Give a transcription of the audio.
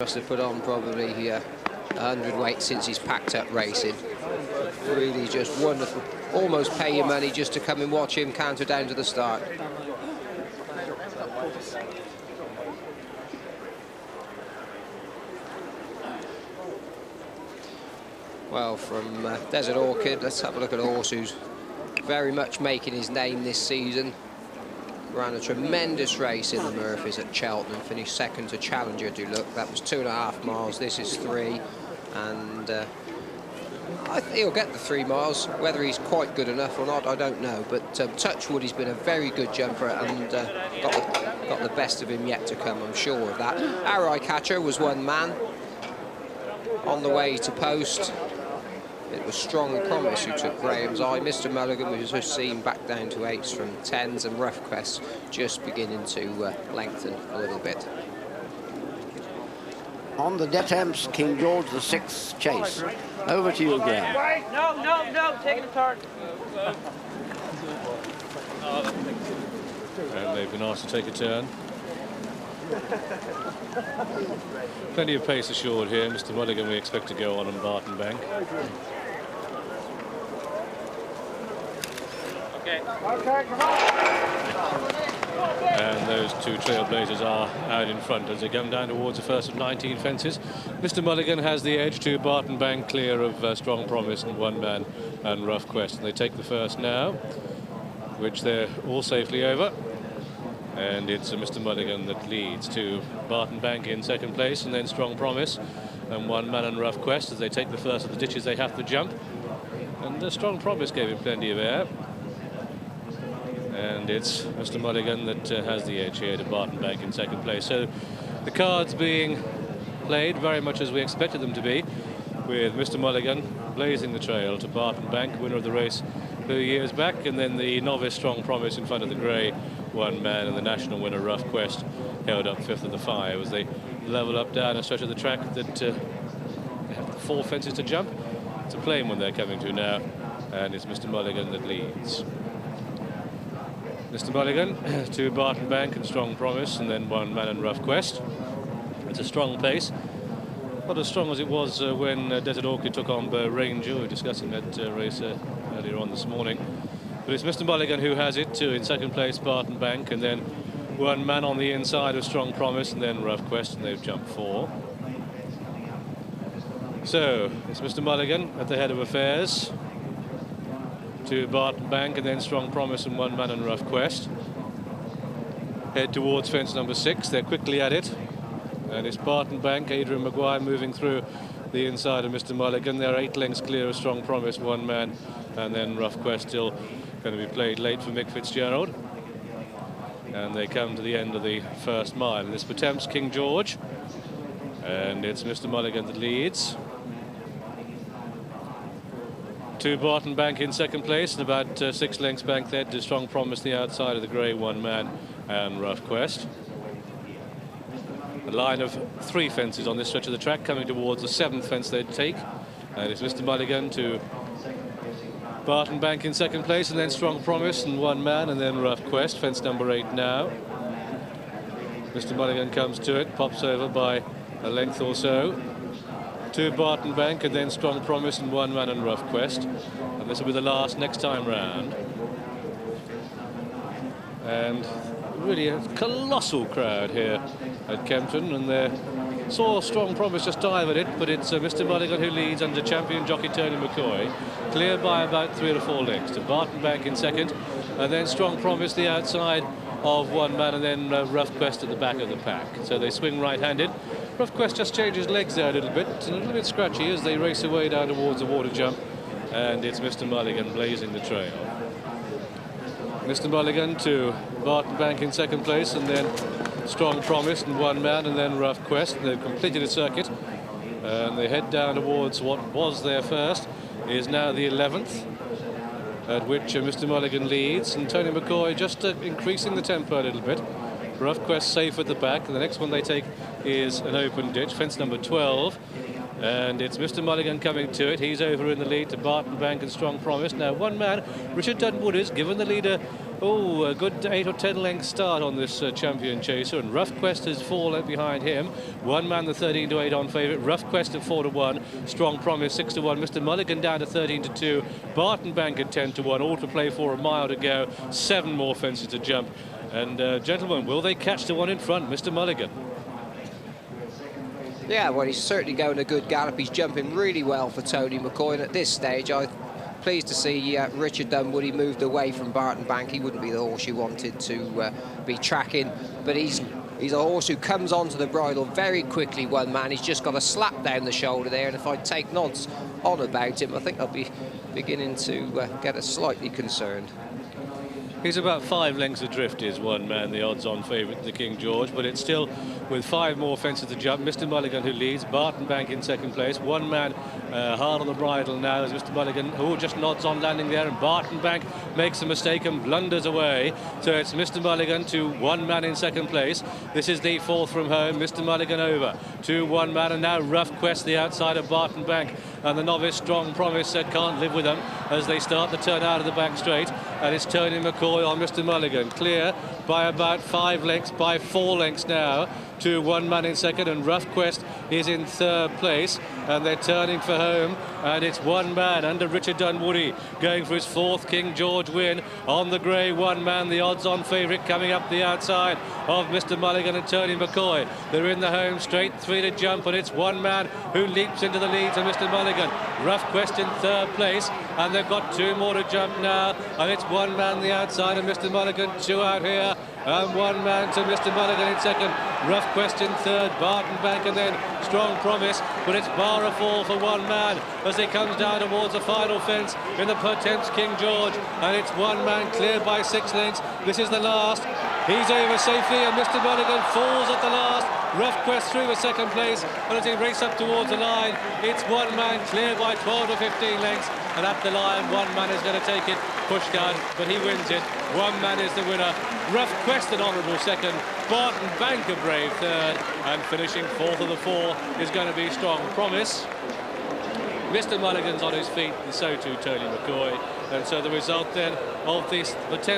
Must have put on probably 100 weight since he's packed up racing. Really just wonderful. Almost pay your money just to come and watch him counter down to the start. Well, from Desert Orchid, let's have a look at a horse who's very much making his name this season. Ran a tremendous race in the Murphys at Cheltenham, finished second to Challenger Du Look. That was 2.5 miles, this is 3, and I think he'll get the 3 miles. Whether he's quite good enough or not, I don't know, but touchwood, he's been a very good jumper and got the best of him yet to come, I'm sure of that. Our Eye Catcher was one man on the way to post. It was Strong Promise who took Graham's eye. Mr. Mulligan was just seen back down to 8s from 10s, and Rough Quest just beginning to lengthen a little bit. On the attempts, King George VI's chase. Over to you, Graham. No, taking the turn. And they've been asked to take a turn. Plenty of pace assured here. Mr. Mulligan we expect to go on Barton Bank. Okay, come on. And those two Trailblazers are out in front as they come down towards the first of 19 fences. Mr. Mulligan has the edge to Barton Bank, clear of Strong Promise and One Man and Rough Quest. And they take the first now, which they're all safely over. And it's Mr. Mulligan that leads to Barton Bank in second place, and then Strong Promise and One Man and Rough Quest as they take the first of the ditches they have to jump. And Strong Promise gave him plenty of air. And it's Mr. Mulligan that has the edge here to Barton Bank in second place. So the cards being played very much as we expected them to be, with Mr. Mulligan blazing the trail to Barton Bank, winner of the race 2 years back, and then the novice Strong Promise in front of the grey One Man, and the national winner Rough Quest held up 5th of the 5 as they level up down a stretch of the track that they have 4 fences to jump. It's a plain one they're coming to now, and it's Mr. Mulligan that leads. Mr. Mulligan to Barton Bank and Strong Promise, and then One Man and Rough Quest. It's a strong pace, not as strong as it was when Desert Orchid took on Ranger. We were discussing that race earlier on this morning. But it's Mr. Mulligan who has it too. In second place, Barton Bank, and then One Man on the inside of Strong Promise, and then Rough Quest, and they've jumped 4. So it's Mr. Mulligan at the head of affairs to Barton Bank, and then Strong Promise and One Man and Rough Quest. Head towards fence number 6. They're quickly at it, and it's Barton Bank, Adrian Maguire moving through the inside of Mr. Mulligan. They're 8 lengths clear of Strong Promise, One Man, and then Rough Quest still going to be played late for Mick Fitzgerald. And they come to the end of the first mile. And it's Potemps King George, and it's Mr. Mulligan that leads. To Barton Bank in second place, and about 6 lengths back there to Strong Promise, the outside of the grey One Man and Rough Quest. A line of 3 fences on this stretch of the track, coming towards the 7th fence they'd take. And it's Mr. Mulligan to Barton Bank in second place, and then Strong Promise and One Man, and then Rough Quest, fence number 8 now. Mr. Mulligan comes to it, pops over by a length or so to Barton Bank, and then Strong Promise and One Man and Rough Quest. And this will be the last next time round. And really a colossal crowd here at Kempton, and they saw Strong Promise just dive at it, but it's Mr. Mulligan who leads under champion jockey Tony McCoy, clear by about 3 or 4 lengths to Barton Bank in second, and then Strong Promise the outside of One Man, and then Rough Quest at the back of the pack. So they swing right-handed. Rough Quest just changes legs there a little bit. It's a little bit scratchy as they race away down towards the water jump, and it's Mr. Mulligan blazing the trail. Mr. Mulligan to Barton Bank in second place, and then Strong Promise and One Man, and then Rough Quest. They've completed a circuit, and they head down towards what was their first, is now the 11th, at which Mr. Mulligan leads, and Tony McCoy just increasing the tempo a little bit. Rough Quest safe at the back, and the next one they take is an open ditch, fence number 12, And it's Mr. Mulligan coming to it. He's over in the lead to Barton Bank and Strong Promise. Now, one man, Richard Dunwoodie's given the leader, a good 8 or 10 length start on this champion chaser, and Rough Quest is 4 lengths behind him. One man, the 13 to 8 on favourite. Rough Quest at 4 to 1. Strong Promise 6 to 1. Mr. Mulligan down to 13 to 2. Barton Bank at 10 to 1. All to play for, a mile to go. 7 more fences to jump. And gentlemen, will they catch the one in front, Mr. Mulligan? Yeah, well, he's certainly going a good gallop. He's jumping really well for Tony McCoy. And at this stage, I'm pleased to see Richard Dunwoodie moved away from Barton Bank. He wouldn't be the horse you wanted to be tracking, but he's a horse who comes onto the bridle very quickly, one man. He's just got a slap down the shoulder there, and if I take nods on about him, I think I'll be beginning to get us slightly concerned. He's about 5 lengths adrift, is one man, the odds-on favourite, the King George, but it's still with 5 more fences to jump. Mr. Mulligan who leads, Barton Bank in second place. One man hard on the bridle now is Mr. Mulligan, who just nods on landing there, and Barton Bank makes a mistake and blunders away. So it's Mr. Mulligan to one man in second place. This is the 4th from home. Mr. Mulligan over to one man, and now Rough Quest, the outside of Barton Bank, and the novice Strong Promise can't live with them as they start the turn out of the back straight, and it's Tony McCoy on Mr. Mulligan, clear by about 5 lengths, by 4 lengths now to one man in second, and Rough Quest is in 3rd place, and they're turning for home, and it's one man under Richard Dunwoodie going for his 4th King George win on the grey. One man, the odds-on favourite, coming up the outside of Mr. Mulligan and Tony McCoy. They're in the home straight, 3 to jump, and it's one man who leaps into the lead to Mr. Mulligan. Rough Quest in 3rd place, and they've got 2 more to jump now, and it's one man the outside of Mr. Mulligan, 2 out here, and one man to Mr. Mulligan in second. Rough Quest in 3rd, Barton Bank, and then Strong Promise, but it's bar a fall for one man as he comes down towards the final fence in the Pertemps King George, and it's one man cleared by 6 lengths. This is the last. He's over safely, and Mr. Mulligan falls at the last. Rough Quest through the second place, and as he races up towards the line, it's one man cleared by 12 to 15 lengths, and at the line, one man is going to take it, Pushcard, but he wins it. One man is the winner. Rough Quest an honourable second, Barton Bank a brave 3rd, and finishing 4th of the 4 is going to be Strong Promise. Mr. Mulligan's on his feet, and so too Tony McCoy, and so the result then of this attempt